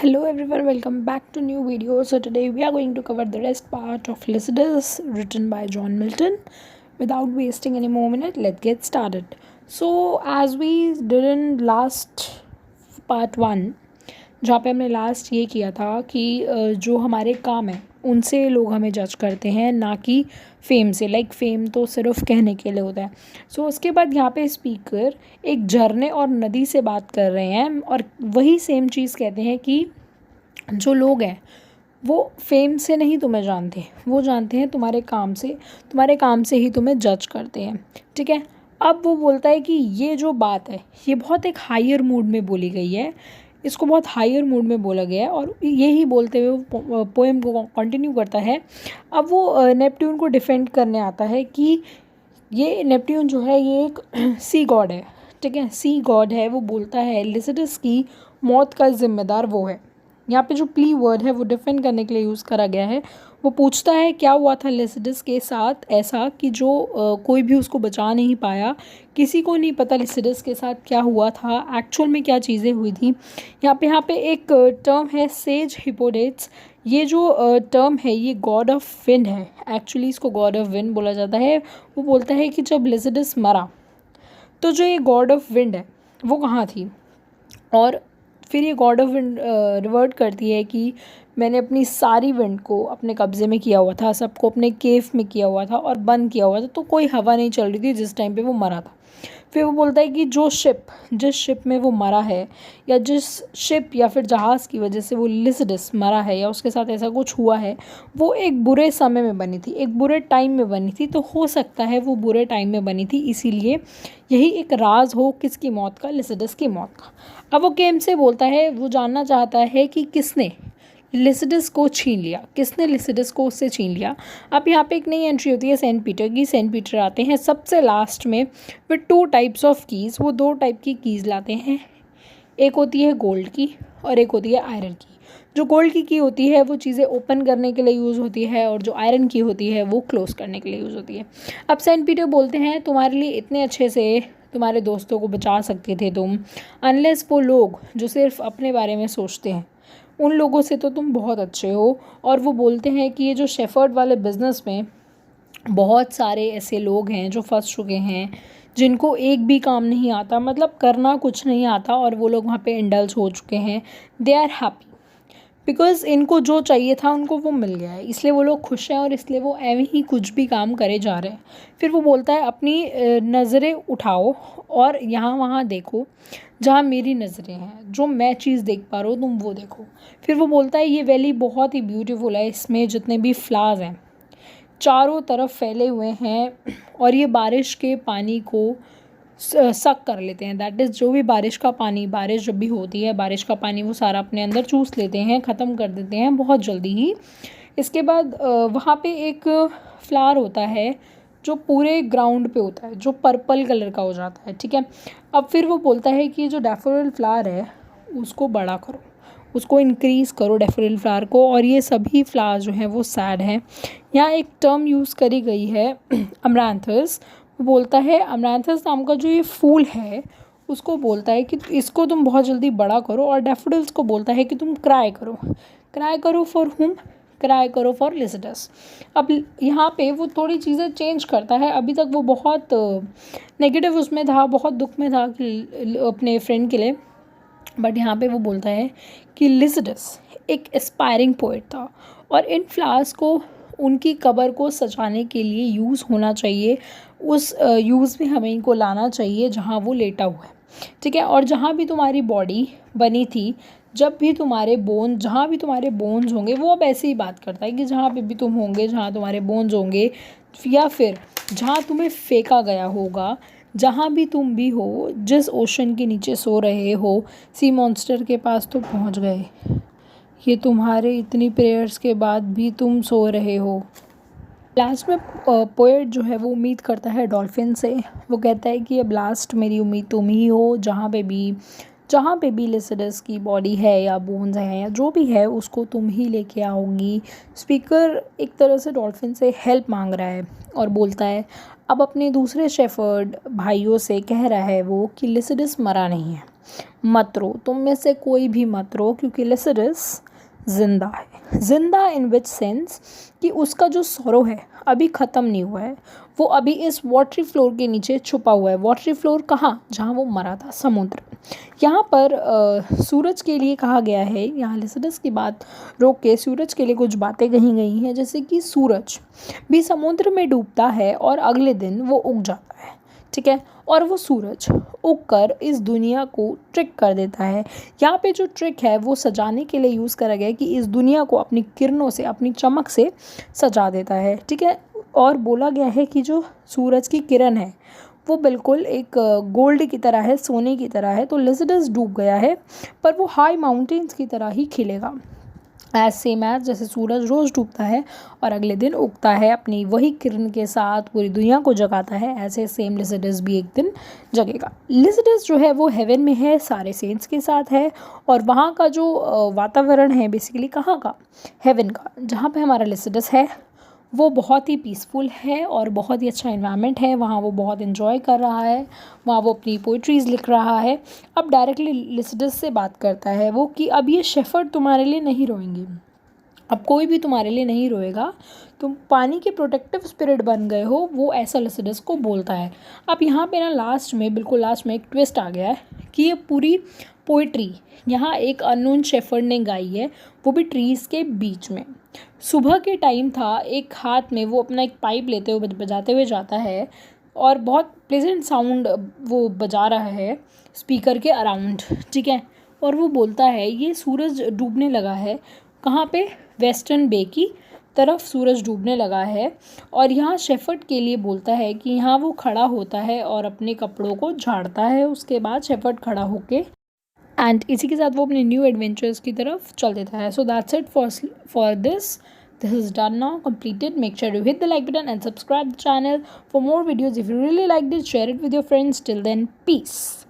Hello everyone, welcome back to new video. So today we are going to cover the rest part of Lycidas written by John Milton. Without wasting any more minute, let's get started. So as we did in last part 1, जहाँ पे हमने last ये किया था कि जो हमारे काम है उनसे लोग हमें जज करते हैं, ना कि फेम से. लाइक फेम तो सिर्फ कहने के लिए होता है. सो उसके बाद यहाँ पे स्पीकर एक झरने और नदी से बात कर रहे हैं और वही सेम चीज़ कहते हैं कि जो लोग हैं वो फेम से नहीं तुम्हें जानते, वो जानते हैं तुम्हारे काम से ही तुम्हें जज करते हैं. ठीक है. अब वो बोलता है कि ये जो बात है ये बहुत एक हायर मूड में बोली गई है, इसको बहुत हायर मूड में बोला गया है. और यही बोलते हुए वो पोएम को कंटिन्यू करता है. अब वो नेपट्यून को डिफेंड करने आता है कि ये नेपट्यून जो है ये एक सी गॉड है. ठीक है, सी गॉड है. वो बोलता है लिसिडस की मौत का जिम्मेदार वो है. यहाँ पे जो प्ली वर्ड है वो डिफेंड करने के लिए यूज़ करा गया है. वो पूछता है क्या हुआ था लिसिडस के साथ ऐसा कि जो कोई भी उसको बचा नहीं पाया. किसी को नहीं पता लिसिडस के साथ क्या हुआ था, एक्चुअल में क्या चीज़ें हुई थी. यहाँ पे एक टर्म है सेज हिपोडेट्स. ये जो टर्म है ये गॉड ऑफ विंड है. एक्चुअली इसको गॉड ऑफ विंड बोला जाता है. वो बोलता है कि जब लिसिडस मरा तो जो ये गॉड ऑफ विंड है वो कहाँ थी. और फिर ये गॉड ऑफ विंड रिवर्ट करती है कि मैंने अपनी सारी विंड को अपने कब्ज़े में किया हुआ था, सबको अपने केव में किया हुआ था और बंद किया हुआ था, तो कोई हवा नहीं चल रही थी जिस टाइम पे वो मरा था. फिर वो बोलता है कि जिस शिप में वो मरा है या जिस शिप या फिर जहाज़ की वजह से वो लिसिडस मरा है या उसके साथ ऐसा कुछ हुआ है वो एक बुरे समय में बनी थी, एक बुरे टाइम में बनी थी. तो हो सकता है वो बुरे टाइम में बनी थी, इसीलिए यही एक राज हो किसकी मौत का, लिसिडस की मौत का. अब वो गेम से बोलता है, वो जानना चाहता है कि किसने लिसिडस को छीन लिया, किसने लिसिडस को उससे छीन लिया. अब यहाँ पे एक नई एंट्री होती है सेंट पीटर की. सेंट पीटर आते हैं सबसे लास्ट में विद 2 टाइप्स ऑफ कीज़. वो 2 टाइप की कीज़ लाते हैं. एक होती है गोल्ड की और एक होती है आयरन की. जो गोल्ड की होती है वो चीज़ें ओपन करने के लिए यूज़ होती है और जो आयरन की होती है वो क्लोज़ करने के लिए यूज़ होती है. अब सेंट पीटर बोलते हैं तुम्हारे लिए इतने अच्छे से तुम्हारे दोस्तों को बचा सकते थे तुम, अनलेस वो लोग जो सिर्फ अपने बारे में सोचते हैं उन लोगों से तो तुम बहुत अच्छे हो. और वो बोलते हैं कि ये जो शेफर्ड वाले बिज़नेस में बहुत सारे ऐसे लोग हैं जो फंस चुके हैं, जिनको एक भी काम नहीं आता, मतलब करना कुछ नहीं आता, और वो लोग वहाँ पे इंडल्ज हो चुके हैं. दे आर हैप्पी बिकॉज़ इनको जो चाहिए था उनको वो मिल गया है, इसलिए वो लोग खुश हैं और इसलिए वो एवं ही कुछ भी काम करे जा रहे हैं. फिर वो बोलता है अपनी नज़रें उठाओ और यहाँ वहाँ देखो जहाँ मेरी नज़रें हैं, जो मैं चीज़ देख पा रहा हूँ तुम वो देखो. फिर वो बोलता है ये वैली बहुत ही ब्यूटीफुल है, इसमें जितने भी फ्लावर्स हैं चारों तरफ फैले हुए हैं और ये बारिश के पानी को सक कर लेते हैं. दैट इज़ जो भी बारिश का पानी, बारिश जब भी होती है बारिश का पानी वो सारा अपने अंदर चूस लेते हैं, ख़त्म कर देते हैं बहुत जल्दी ही. इसके बाद वहाँ पे एक फ्लावर होता है जो पूरे ग्राउंड पे होता है, जो पर्पल कलर का हो जाता है. ठीक है. अब फिर वो बोलता है कि जो डैफोडिल फ्लावर है उसको बड़ा करो, उसको इंक्रीज़ करो डैफोडिल फ्लावर को, और ये सभी फ्लावर जो हैं वो सैड हैं. यहाँ एक टर्म यूज़ करी गई है अमरांथस. वो बोलता है अमरांथस नाम का जो ये फूल है उसको बोलता है कि इसको तुम बहुत जल्दी बड़ा करो, और डैफोडिल्स को बोलता है कि तुम क्राई करो फॉर हुम, क्राई करो फॉर लिसिडस. अब यहाँ पे वो थोड़ी चीज़ें चेंज करता है. अभी तक वो बहुत नेगेटिव उसमें था, बहुत दुख में था अपने फ्रेंड के लिए, बट यहाँ पे वो बोलता है कि लिसिडस एक एस्पायरिंग पोएट था और इन फ्लावर्स को उनकी कब्र को सजाने के लिए यूज़ होना चाहिए. उस यूज़ में हमें इनको लाना चाहिए जहाँ वो लेटा हुआ है. ठीक है. और जहाँ भी तुम्हारी बॉडी बनी थी, जब भी तुम्हारे बोन, जहाँ भी तुम्हारे बोन्स होंगे, वो अब ऐसे ही बात करता है कि जहाँ पे भी तुम होंगे, जहाँ तुम्हारे बोन्स होंगे या फिर जहाँ तुम्हें फेंका गया होगा, जहाँ भी तुम भी हो, जिस ओशन के नीचे सो रहे हो, सी मॉन्स्टर के पास तो पहुँच गए, ये तुम्हारे इतनी प्रेयर्स के बाद भी तुम सो रहे हो. लास्ट में पोएट जो है वो उम्मीद करता है डॉल्फिन से. वो कहता है कि अब लास्ट मेरी उम्मीद तुम ही हो, जहाँ पे भी लिसिडस की बॉडी है या बोन्स हैं या जो भी है उसको तुम ही लेके आओगी. स्पीकर एक तरह से डॉल्फिन से हेल्प मांग रहा है और बोलता है अब अपने दूसरे शेफर्ड भाइयों से कह रहा है वो कि लिसिडस मरा नहीं है, मत रो, तुम में से कोई भी मत रो, क्योंकि लिसिडस जिंदा है। जिंदा इन विच सेंस कि उसका जो सौरो है अभी ख़त्म नहीं हुआ है, वो अभी इस वाटरी फ्लोर के नीचे छुपा हुआ है। वाटरी फ्लोर कहाँ? जहाँ वो मरा था, समुद्र। यहाँ पर सूरज के लिए कहा गया है, यहाँ लिसिडस की बात रोक के सूरज के लिए कुछ बातें कही गई हैं, जैसे कि सूरज भी समुद्र में डूबता है और अगले दिन वो उग जाता है, ठीक है। और वो सूरज उग कर इस दुनिया को ट्रिक कर देता है। यहाँ पे जो ट्रिक है वो सजाने के लिए यूज़ करा गया है, कि इस दुनिया को अपनी किरणों से, अपनी चमक से सजा देता है, ठीक है। और बोला गया है कि जो सूरज की किरण है वो बिल्कुल एक गोल्ड की तरह है, सोने की तरह है। तो लिसिडस डूब गया है, पर वो हाई माउंटेन्स की तरह ही खिलेगा, एज सेम एज जैसे सूरज रोज़ डूबता है और अगले दिन उगता है, अपनी वही किरण के साथ पूरी दुनिया को जगाता है, ऐसे सेम लिसिडस भी एक दिन जगेगा। लिसिडस जो है वो हेवन में है, सारे सेंट्स के साथ है, और वहाँ का जो वातावरण है बेसिकली कहाँ का? हेवन का, जहाँ पे हमारा लिसिडस है वो बहुत ही पीसफुल है और बहुत ही अच्छा इन्वायरमेंट है। वहाँ वो बहुत इन्जॉय कर रहा है, वहाँ वो अपनी पोइट्रीज़ लिख रहा है। अब डायरेक्टली लिसिडस से बात करता है वो, कि अब ये शेफर्ड तुम्हारे लिए नहीं रोएंगे, अब कोई भी तुम्हारे लिए नहीं रोएगा, तुम पानी के प्रोटेक्टिव स्पिरिट बन गए हो, वो ऐसा लिसिडस को बोलता है। अब यहाँ पे ना लास्ट में, बिल्कुल लास्ट में एक ट्विस्ट आ गया है, कि ये पूरी पोइट्री यहाँ एक अननोन शेफर्ड ने गाई है, वो भी ट्रीज़ के बीच में। सुबह के टाइम था, एक हाथ में वो अपना एक पाइप लेते हुए बजाते हुए जाता है, और बहुत प्लेजेंट साउंड वो बजा रहा है स्पीकर के अराउंड, ठीक है। और वो बोलता है ये सूरज डूबने लगा है, कहाँ पे? वेस्टर्न बे की तरफ सूरज डूबने लगा है। और यहाँ शेफर्ड के लिए बोलता है कि यहाँ वो खड़ा होता है और अपने कपड़ों को झाड़ता है, उसके बाद शेफर्ड खड़ा होके, एंड इसी के साथ वो अपने न्यू एडवेंचर्स की तरफ चल देता है। So that's it for this is done now, completed. Make sure you hit the like button and subscribe the channel for more videos. If you really liked it, share it with your friends. Till then, peace.